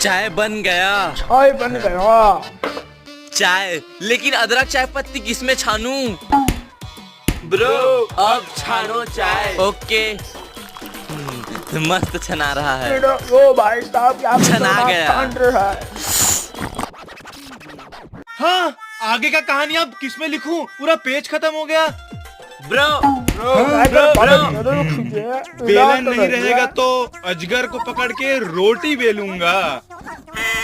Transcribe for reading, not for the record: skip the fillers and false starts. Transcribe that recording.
चाय बन गया। चाय बन गया। चाय, लेकिन अदरक चाय पत्ती किसमें छानू? ब्रो अब छानो चाय। ओके। मस्त छना रहा है। ओ भाई साहब क्या छना गया। छान रहा है। हाँ, आगे का कहानी अब किसमें लिखूं? पूरा पेज खत्म हो गया। ब्रो बेलन नहीं रहेगा तो अजगर को पकड़ के रोटी बेलूंगा।